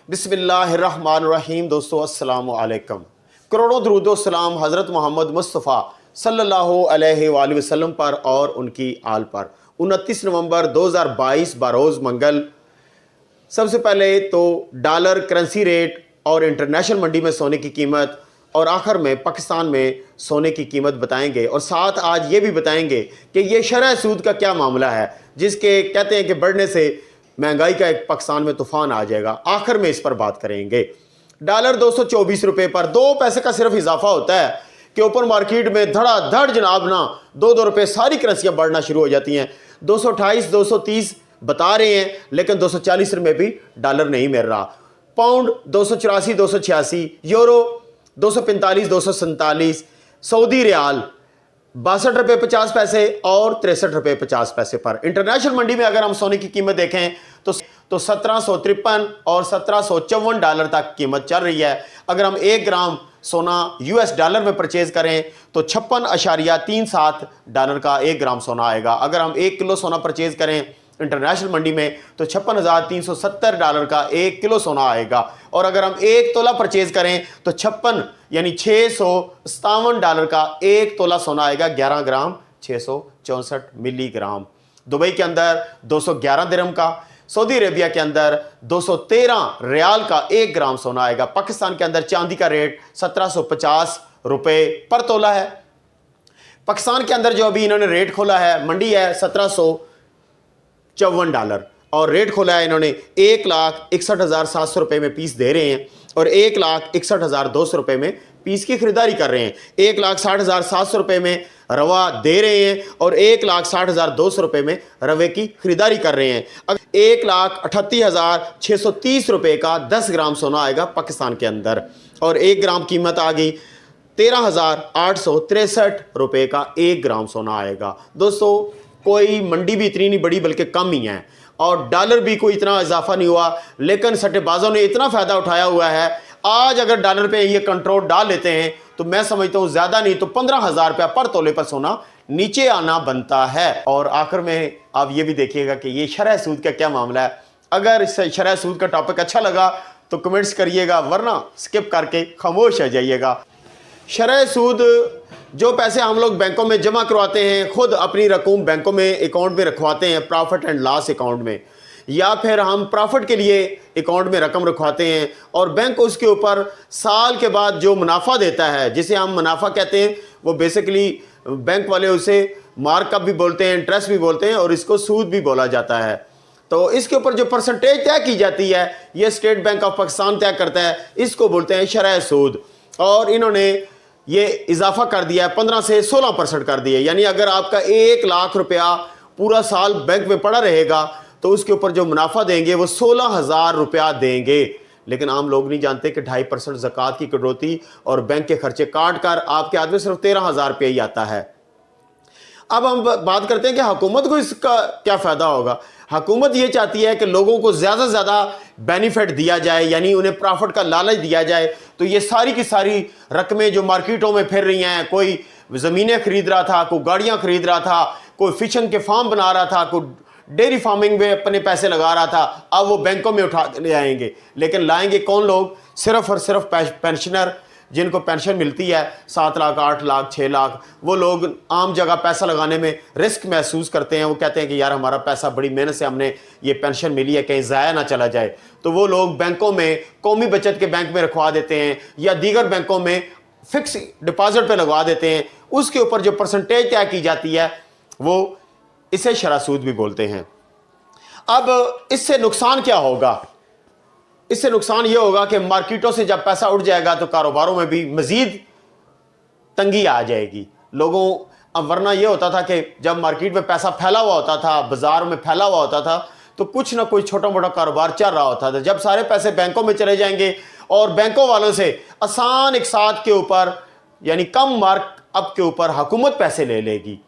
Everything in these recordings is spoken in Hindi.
बिस्मिल्लाहिर्रहमानिर्रहीम। दोस्तों अस्सलाम वालेकुम। करोड़ों दरूद व सलाम हज़रत मोहम्मद मुस्तफ़ा सल्लल्लाहु अलैहि वसल्लम पर और उनकी आल पर। 29 नवंबर 2022 बरोज़ मंगल। सबसे पहले तो डॉलर करेंसी रेट और इंटरनेशनल मंडी में सोने की कीमत और आखिर में पाकिस्तान में सोने की कीमत बताएंगे और साथ आज ये भी बताएंगे कि ये शरह सूद का क्या मामला है जिसके कहते हैं कि बढ़ने से महंगाई का एक पाकिस्तान में तूफान आ जाएगा। आखिर में इस पर बात करेंगे। डॉलर 224 रुपये पर 2 पैसे का सिर्फ इजाफा होता है कि ओपन मार्केट में धड़ाधड़ जनाब ना 2-2 रुपये सारी करेंसियां बढ़ना शुरू हो जाती हैं। 228 230 बता रहे हैं लेकिन 240 रुपये भी डॉलर नहीं मिल रहा। पाउंड 284 286, यूरो 245 247, सऊदी रियाल 62 रुपये 50 पैसे और 63 रुपये 50 पैसे पर। इंटरनेशनल मंडी में अगर हम सोने की कीमत देखें तो 1753 और 1754 डॉलर तक कीमत चल रही है। अगर हम 1 ग्राम सोना US डॉलर में परचेज करें तो 56.37 डॉलर का 1 ग्राम सोना आएगा। अगर हम 1 किलो सोना परचेज करें इंटरनेशनल मंडी में तो 56,370 डॉलर का 1 किलो सोना आएगा। और अगर हम 1 तोला परचेज करें तो 56 यानी 657 डॉलर का 1 तोला सोना आएगा। 11 ग्राम 664 मिलीग्राम। दुबई के अंदर 211 दिरहम का, सऊदी अरेबिया के अंदर 213 रियाल का 1 ग्राम सोना आएगा। पाकिस्तान के अंदर चांदी का रेट 1750 रुपये पर तोला है। पाकिस्तान के अंदर जो अभी इन्होंने रेट खोला है मंडी है 1754 डॉलर और रेट खोला है इन्होंने 1,61,700 रुपये में पीस दे रहे हैं और 1,61,200 रुपये में पीस की खरीदारी कर रहे हैं। 1,60,700 रुपये में रवा दे रहे हैं और 1,60,200 रुपये में रवे की खरीदारी कर रहे हैं। 1,38,630 रुपये का 10 ग्राम सोना आएगा पाकिस्तान के अंदर और 1 ग्राम कीमत आ गई 13,863 रुपये का 1 ग्राम सोना आएगा। दोस्तों कोई मंडी भी इतनी नहीं बड़ी बल्कि कम ही है और डॉलर भी कोई इतना इजाफा नहीं हुआ, लेकिन सट्टेबाजों ने इतना फ़ायदा उठाया हुआ है। आज अगर डॉलर पे ये कंट्रोल डाल लेते हैं तो मैं समझता हूँ ज़्यादा नहीं तो 15,000 रुपया पर तोले पर सोना नीचे आना बनता है। और आखिर में आप ये भी देखिएगा कि ये शरह सूद का क्या मामला है। अगर इस शरह सूद का टॉपिक अच्छा लगा तो कमेंट्स करिएगा, वरना स्किप करके खामोश हो जाइएगा। शरह सूद जो पैसे हम लोग बैंकों में जमा करवाते हैं, खुद अपनी रकूम बैंकों में अकाउंट में रखवाते हैं प्रॉफिट एंड लॉस अकाउंट में, या फिर हम प्रॉफिट के लिए अकाउंट में रकम रखवाते हैं और बैंक उसके ऊपर साल के बाद जो मुनाफा देता है, जिसे हम मुनाफा कहते हैं, वो बेसिकली बैंक वाले उसे मार्कअप भी बोलते हैं, इंटरेस्ट भी बोलते हैं और इसको सूद भी बोला जाता है। तो इसके ऊपर जो परसेंटेज तय की जाती है ये स्टेट बैंक ऑफ पाकिस्तान तय करता है, इसको बोलते हैं शरह सूद। और इन्होंने ये इजाफा कर दिया है 15 से 16% कर दिया। यानी अगर आपका 1 लाख रुपया पूरा साल बैंक में पड़ा रहेगा तो उसके ऊपर जो मुनाफा देंगे वो 16,000 रुपया देंगे। लेकिन आम लोग नहीं जानते कि 2.5% ज़कात की कटौती और बैंक के खर्चे काट कर आपके हाथ में सिर्फ 13,000 रुपया ही आता है। अब हम बात करते हैं कि हुकूमत को इसका क्या फ़ायदा होगा। हुकूमत ये चाहती है कि लोगों को ज़्यादा से ज़्यादा बेनिफिट दिया जाए, यानी उन्हें प्रॉफिट का लालच दिया जाए। तो ये सारी की सारी रकमें जो मार्केटों में फिर रही हैं, कोई ज़मीनें खरीद रहा था, कोई गाड़ियाँ खरीद रहा था, कोई फिशन के फार्म बना रहा था, कोई डेयरी फार्मिंग में अपने पैसे लगा रहा था, अब वो बैंकों में उठा ले आएंगे। लेकिन लाएंगे कौन लोग? सिर्फ और सिर्फ पेंशनर, जिनको पेंशन मिलती है 7 लाख 8 लाख 6 लाख। वो लोग आम जगह पैसा लगाने में रिस्क महसूस करते हैं। वो कहते हैं कि यार हमारा पैसा बड़ी मेहनत से हमने ये पेंशन मिली है, कहीं ज़ाया ना चला जाए। तो वो लोग बैंकों में, कौमी बचत के बैंक में रखवा देते हैं या दीगर बैंकों में फिक्स डिपॉजिट पे लगवा देते हैं। उसके ऊपर जो परसेंटेज तय की जाती है वो इसे शरह सूद भी बोलते हैं। अब इससे नुकसान क्या होगा? इससे नुकसान यह होगा कि मार्केटों से जब पैसा उठ जाएगा तो कारोबारों में भी मजीद तंगी आ जाएगी लोगों। अब वरना यह होता था कि जब मार्केट में पैसा फैला हुआ होता था, बाजार में फैला हुआ होता था, तो कुछ ना कोई छोटा मोटा कारोबार चल रहा होता था। जब सारे पैसे बैंकों में चले जाएंगे और बैंकों वालों से आसान एक साथ के ऊपर यानी कम मार्कअप के ऊपर हुकूमत पैसे ले लेगी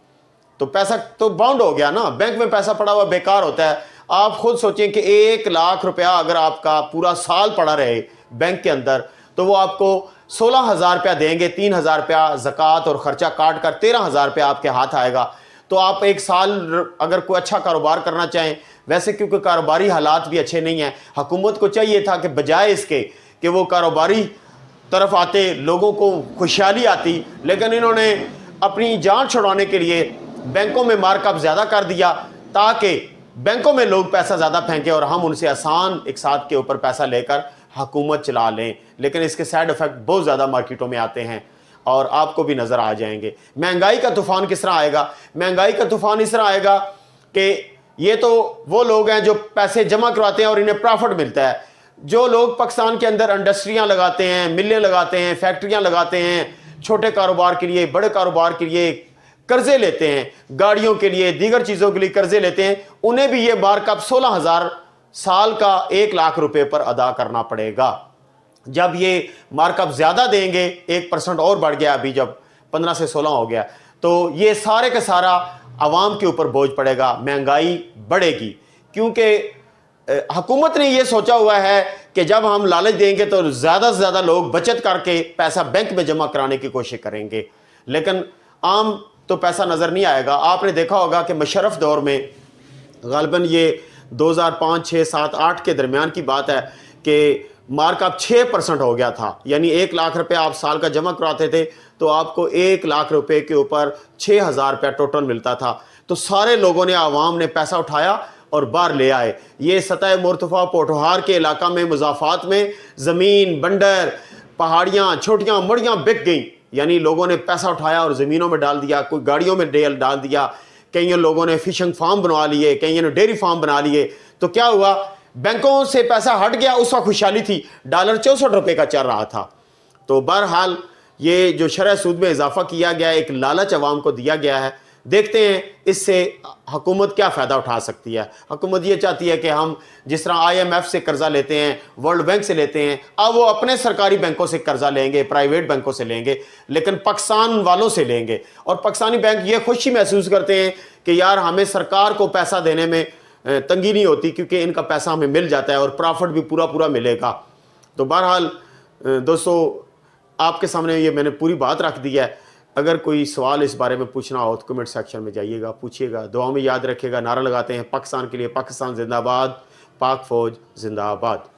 तो पैसा तो बाउंड हो गया ना। बैंक में पैसा पड़ा हुआ बेकार होता है। आप खुद सोचें कि 1 लाख रुपया अगर आपका पूरा साल पड़ा रहे बैंक के अंदर तो वो आपको 16,000 रुपया देंगे, 3,000 रुपया ज़कात और ख़र्चा काट कर 13,000 रुपया आपके हाथ आएगा। तो आप एक साल अगर कोई अच्छा कारोबार करना चाहें वैसे क्योंकि कारोबारी हालात भी अच्छे नहीं हैं, हुकूमत को चाहिए था कि बजाय इसके कि वो कारोबारी तरफ आते, लोगों को खुशहाली आती, लेकिन इन्होंने अपनी जान छुड़ाने के लिए बैंकों में मार्कअप ज़्यादा कर दिया ताकि बैंकों में लोग पैसा ज़्यादा फेंकें और हम उनसे आसान एक साथ के ऊपर पैसा लेकर हुकूमत चला लें। लेकिन इसके साइड इफ़ेक्ट बहुत ज़्यादा मार्केटों में आते हैं और आपको भी नज़र आ जाएंगे। महंगाई का तूफ़ान किस तरह आएगा? महंगाई का तूफ़ान इस तरह आएगा कि ये तो वो लोग हैं जो पैसे जमा करवाते हैं और इन्हें प्रॉफिट मिलता है। जो लोग पाकिस्तान के अंदर इंडस्ट्रियाँ लगाते हैं, मिलें लगाते हैं, फैक्ट्रियाँ लगाते हैं, छोटे कारोबार के लिए, बड़े कारोबार के लिए कर्जे लेते हैं, गाड़ियों के लिए, दीगर चीज़ों के लिए कर्जे लेते हैं, उन्हें भी ये मार्कअप 16,000 साल का 1 लाख रुपए पर अदा करना पड़ेगा। जब ये मार्कअप ज़्यादा देंगे, 1% और बढ़ गया, अभी जब 15 से 16 हो गया, तो ये सारे का सारा आवाम के ऊपर बोझ पड़ेगा, महंगाई बढ़ेगी। क्योंकि हुकूमत ने ये सोचा हुआ है कि जब हम लालच देंगे तो ज़्यादा से ज़्यादा लोग बचत करके पैसा बैंक में जमा कराने की कोशिश करेंगे, लेकिन आम तो पैसा नज़र नहीं आएगा। आपने देखा होगा कि मुशर्रफ दौर में ग़ालिबन ये 2005, 6, 7, 8 के दरमियान की बात है कि मार्कअप 6% हो गया था, यानी 1 लाख रुपए आप साल का जमा करवाते थे तो आपको 1 लाख रुपए के ऊपर 6,000 रुपया टोटल मिलता था। तो सारे लोगों ने, आवाम ने पैसा उठाया और बाहर ले आए। ये सतह मुर्तफा पोठोहार के इलाका में, मुज़ाफ़ात में ज़मीन, बंडर, पहाड़ियाँ, छोटियाँ मड़ियाँ बिक गई, यानी लोगों ने पैसा उठाया और ज़मीनों में डाल दिया, कोई गाड़ियों में डाल दिया, कई लोगों ने फिशिंग फार्म बनवा लिए, कई ने डेयरी फार्म बना लिए। तो क्या हुआ, बैंकों से पैसा हट गया, उस वक्त खुशहाली थी, डॉलर 64 रुपये का चल रहा था। तो बहरहाल ये जो शरह सूद में इजाफा किया गया, एक लालच अवाम को दिया गया है। देखते हैं इससे हुकूमत क्या फ़ायदा उठा सकती है। हुकूमत ये चाहती है कि हम जिस तरह IMF से कर्जा लेते हैं, वर्ल्ड बैंक से लेते हैं, अब वो अपने सरकारी बैंकों से कर्जा लेंगे, प्राइवेट बैंकों से लेंगे, लेकिन पाकिस्तान वालों से लेंगे। और पाकिस्तानी बैंक ये खुशी महसूस करते हैं कि यार हमें सरकार को पैसा देने में तंगी नहीं होती, क्योंकि इनका पैसा हमें मिल जाता है और प्रॉफिट भी पूरा पूरा मिलेगा। तो बहरहाल दोस्तों, आपके सामने ये मैंने पूरी बात रख दी है। अगर कोई सवाल इस बारे में पूछना हो तो कमेंट सेक्शन में जाइएगा, पूछिएगा। दुआ में याद रखिएगा, नारा लगाते हैं पाकिस्तान के लिए, पाकिस्तान जिंदाबाद, पाक फौज जिंदाबाद।